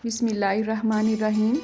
बिस्मिल्लाहिर्रहमानिर्रहीम।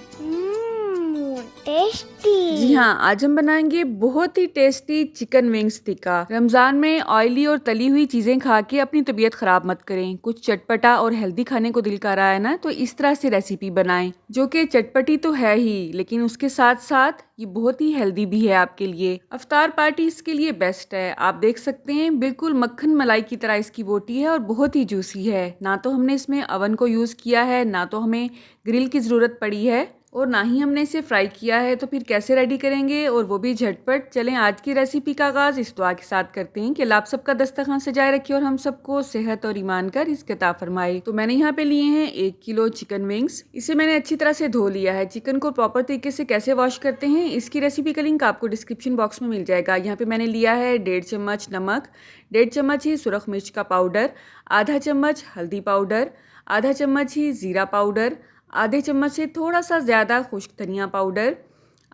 टेस्टी। जी हाँ, आज हम बनाएंगे बहुत ही tasty chicken wings tikka. Ramzan में ऑयली और तली हुई चीज़ें खा के अपनी तबीयत ख़राब मत करें। कुछ चटपटा और हेल्दी खाने को दिल कर रहा है ना, तो इस तरह से रेसिपी बनाएं जो कि चटपटी तो है ही, लेकिन उसके साथ साथ ये बहुत ही हेल्दी भी है आपके लिए। अफ्तार पार्टी इसके लिए बेस्ट है। आप देख सकते हैं बिल्कुल मक्खन मलाई की तरह इसकी बोटी है और बहुत ही जूसी है। ना तो हमने इसमें अवन को यूज़ किया है, ना तो हमें ग्रिल की ज़रूरत पड़ी है और ना ही हमने इसे फ्राई किया है। तो फिर कैसे रेडी करेंगे, और वो भी झटपट। चलें आज की रेसिपी का आगाज़ इस दुआ के साथ करते हैं कि अल्लाह आप सबका दस्तरखान सजाए रखे और हम सबको सेहत और ईमान का रिज़्क अता फरमाए। तो मैंने यहाँ पे लिए हैं 1 किलो चिकन विंग्स। इसे मैंने अच्छी तरह से धो लिया है। चिकन को प्रॉपर तरीके से कैसे वॉश करते हैं इसकी रेसिपी का लिंक आपको डिस्क्रिप्शन बॉक्स में मिल जाएगा। यहाँ पे मैंने लिया है 1.5 चम्मच नमक, 1.5 चम्मच ही सुरख मिर्च का पाउडर, आधा चम्मच हल्दी पाउडर, आधा चम्मच ही ज़ीरा पाउडर, आधे चम्मच से थोड़ा सा ज़्यादा खुश्क धनिया पाउडर,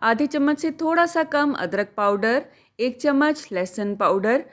आधे चम्मच से थोड़ा सा कम अदरक पाउडर, 1 चम्मच लहसुन पाउडर,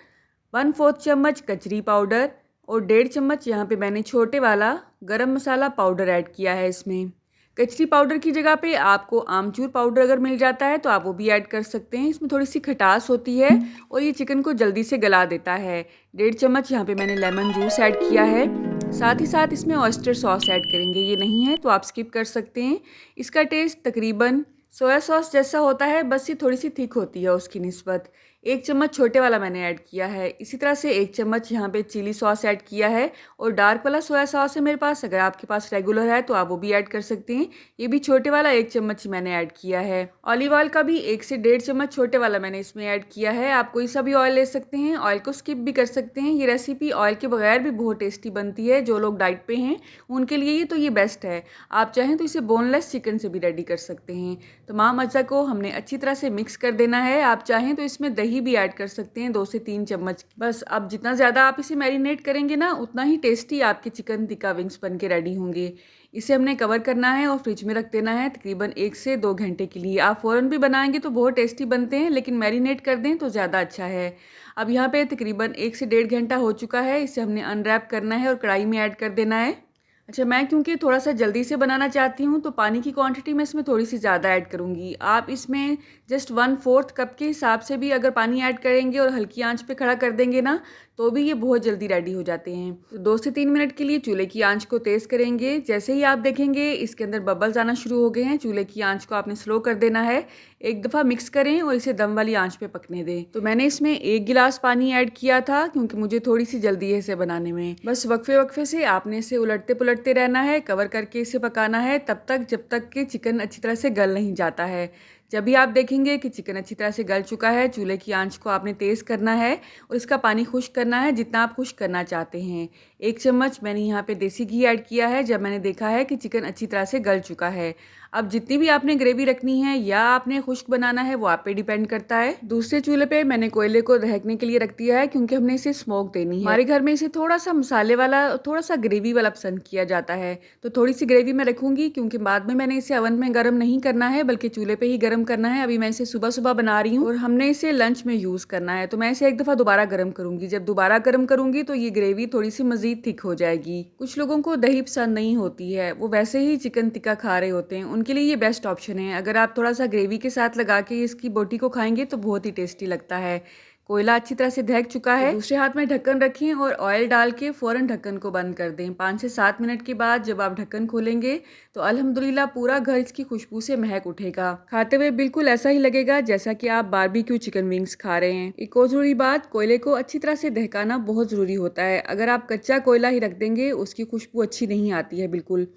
1/4 चम्मच कचरी पाउडर और 1.5 चम्मच यहाँ पे मैंने छोटे वाला गरम मसाला पाउडर ऐड किया है। इसमें कचरी पाउडर की जगह पे आपको आमचूर पाउडर अगर मिल जाता है तो आप वो भी ऐड कर सकते हैं। इसमें थोड़ी सी खटास होती है और ये चिकन को जल्दी से गला देता है। 1.5 चम्मच यहाँ पे मैंने लेमन जूस ऐड किया है। साथ ही साथ इसमें ऑयस्टर सॉस ऐड करेंगे। ये नहीं है तो आप स्किप कर सकते हैं। इसका टेस्ट तकरीबन सोया सॉस जैसा होता है, बस ये थोड़ी सी थिक होती है उसकी निस्बत। 1 चम्मच छोटे वाला मैंने ऐड किया है। इसी तरह से 1 चम्मच यहाँ पे चिली सॉस ऐड किया है और डार्क वाला सोया सॉस है मेरे पास। अगर आपके पास रेगुलर है तो आप वो भी ऐड कर सकते हैं। ये भी छोटे वाला 1 चम्मच ही मैंने ऐड किया है। ऑलिव ऑयल का भी 1 से 1.5 चम्मच छोटे वाला मैंने इसमें ऐड किया है। आप कोई सा भी ऑयल ले सकते हैं, ऑयल को स्किप भी कर सकते हैं। ये रेसिपी ऑयल के बगैर भी बहुत टेस्टी बनती है। जो लोग डाइट पे हैं उनके लिए ये बेस्ट है। आप चाहें तो इसे बोनलेस चिकन से भी रेडी कर सकते हैं। तमाम अज्जा को हमने अच्छी तरह से मिक्स कर देना है। आप चाहें तो इसमें दही भी ऐड कर सकते हैं, 2 से 3 चम्मच। बस अब जितना ज़्यादा आप इसे मैरिनेट करेंगे ना, उतना ही टेस्टी आपके चिकन टिक्का विंग्स बन के रेडी होंगे। इसे हमने कवर करना है और फ्रिज में रख देना है तकरीबन 1 से 2 घंटे के लिए। आप फ़ौरन भी बनाएंगे तो बहुत टेस्टी बनते हैं, लेकिन मैरिनेट कर दें तो ज़्यादा अच्छा है। अब यहाँ पे तकरीबन 1 से 1.5 घंटा हो चुका है। इसे हमने अनरैप करना है और कढ़ाई में ऐड कर देना है। अच्छा, मैं क्योंकि थोड़ा सा जल्दी से बनाना चाहती हूँ तो पानी की क्वांटिटी मैं इसमें थोड़ी सी ज़्यादा ऐड करूँगी। आप इसमें जस्ट 1/4 कप के हिसाब से भी अगर पानी ऐड करेंगे और हल्की आंच पे खड़ा कर देंगे ना, तो भी ये बहुत जल्दी रेडी हो जाते हैं। तो 2 से 3 मिनट के लिए चूल्हे की आंच को तेज़ करेंगे। जैसे ही आप देखेंगे इसके अंदर बबल्स आना शुरू हो गए हैं, चूल्हे की आंच को आपने स्लो कर देना है। एक दफ़ा मिक्स करें और इसे दम वाली आंच पे पकने दें। तो मैंने इसमें 1 गिलास पानी ऐड किया था क्योंकि मुझे थोड़ी सी जल्दी है इसे बनाने में। बस वक्फे वक्फे से आपने इसे उलटते पुलटते रहना है, कवर करके इसे पकाना है तब तक जब तक कि चिकन अच्छी तरह से गल नहीं जाता है। जब भी आप देखेंगे कि चिकन अच्छी तरह से गल चुका है, चूल्हे की आंच को आपने तेज़ करना है और इसका पानी खुश्क करना है जितना आप खुश्क करना चाहते हैं। 1 चम्मच मैंने यहाँ पे देसी घी ऐड किया है जब मैंने देखा है कि चिकन अच्छी तरह से गल चुका है। अब जितनी भी आपने ग्रेवी रखनी है या आपने खुश्क बनाना है वो आप पे डिपेंड करता है। दूसरे चूल्हे पे मैंने कोयले को दहकने के लिए रख दिया है क्योंकि हमने इसे स्मोक देनी है। हमारे घर में इसे थोड़ा सा मसाले वाला, थोड़ा सा ग्रेवी वाला पसंद किया जाता है, तो थोड़ी सी ग्रेवी मैं रखूंगी क्योंकि बाद में मैंने इसे अवन में गर्म नहीं करना है बल्कि चूल्हे पे ही गर्म करना है। अभी मैं इसे सुबह सुबह बना रही हूँ और हमने इसे लंच में यूज़ करना है, तो मैं इसे एक दफ़ा दोबारा गर्म करूँगी। जब दोबारा गर्म करूँगी तो ये ग्रेवी थोड़ी सी मज़ीद थिक हो जाएगी। कुछ लोगों को दही पसंद नहीं होती है, वो वैसे ही चिकन टिक्का खा रहे होते हैं, उनके लिए ये बेस्ट ऑप्शन है। अगर आप थोड़ा सा ग्रेवी के साथ लगा के इसकी बोटी को खाएंगे तो बहुत ही टेस्टी लगता है। कोयला अच्छी तरह से दहक चुका है। दूसरे हाथ में ढक्कन रखें और ऑयल डाल के फ़ौरन ढक्कन को बंद कर दें। 5 से 7 मिनट के बाद जब आप ढक्कन खोलेंगे तो अल्हम्दुलिल्लाह पूरा घर इसकी खुशबू से महक उठेगा। खाते हुए बिल्कुल ऐसा ही लगेगा जैसा कि आप बारबेक्यू चिकन विंग्स खा रहे हैं। एक और ज़रूरी बात, कोयले को अच्छी तरह से दहकाना बहुत ज़रूरी होता है। अगर आप कच्चा कोयला ही रख देंगे उसकी खुशबू अच्छी नहीं आती है बिल्कुल।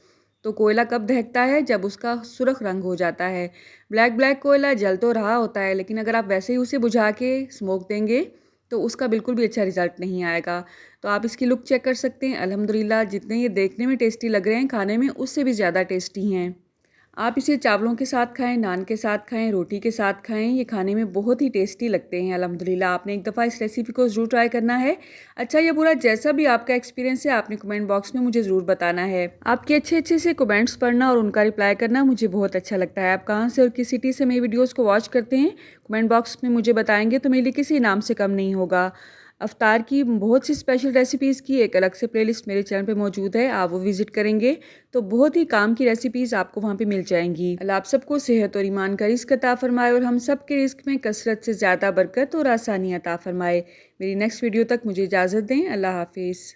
तो कोयला कब दहकता है? जब उसका सुर्ख रंग हो जाता है। ब्लैक ब्लैक कोयला जल तो रहा होता है, लेकिन अगर आप वैसे ही उसे बुझा के स्मोक देंगे तो उसका बिल्कुल भी अच्छा रिजल्ट नहीं आएगा। तो आप इसकी लुक चेक कर सकते हैं। अल्हम्दुलिल्लाह जितने ये देखने में टेस्टी लग रहे हैं, खाने में उससे भी ज़्यादा टेस्टी हैं। आप इसे चावलों के साथ खाएं, नान के साथ खाएं, रोटी के साथ खाएं, ये खाने में बहुत ही टेस्टी लगते हैं। अल्हम्दुलिल्लाह आपने एक दफ़ा इस रेसिपी को ज़रूर ट्राई करना है। अच्छा या बुरा जैसा भी आपका एक्सपीरियंस है आपने कमेंट बॉक्स में मुझे ज़रूर बताना है। आपके अच्छे अच्छे से कमेंट्स पढ़ना और उनका रिप्लाई करना मुझे बहुत अच्छा लगता है। आप कहाँ से और किस सिटी से मेरी वीडियोज़ को वॉच करते हैं, कमेंट बॉक्स में मुझे बताएंगे तो मेरे लिए किसी इनाम से कम नहीं होगा। अफ्तार की बहुत सी स्पेशल रेसिपीज़ की एक अलग से प्लेलिस्ट मेरे चैनल पे मौजूद है। आप वो विज़िट करेंगे तो बहुत ही काम की रेसिपीज़ आपको वहाँ पे मिल जाएंगी। अल्लाह आप सबको सेहत और ईमान का रिज़्क अता फ़रमाए और हम सब के रिज़्क में कसरत से ज़्यादा बरकत और आसानी अता फ़रमाए। मेरी नेक्स्ट वीडियो तक मुझे इजाज़त दें। अल्लाह हाफ़िज़।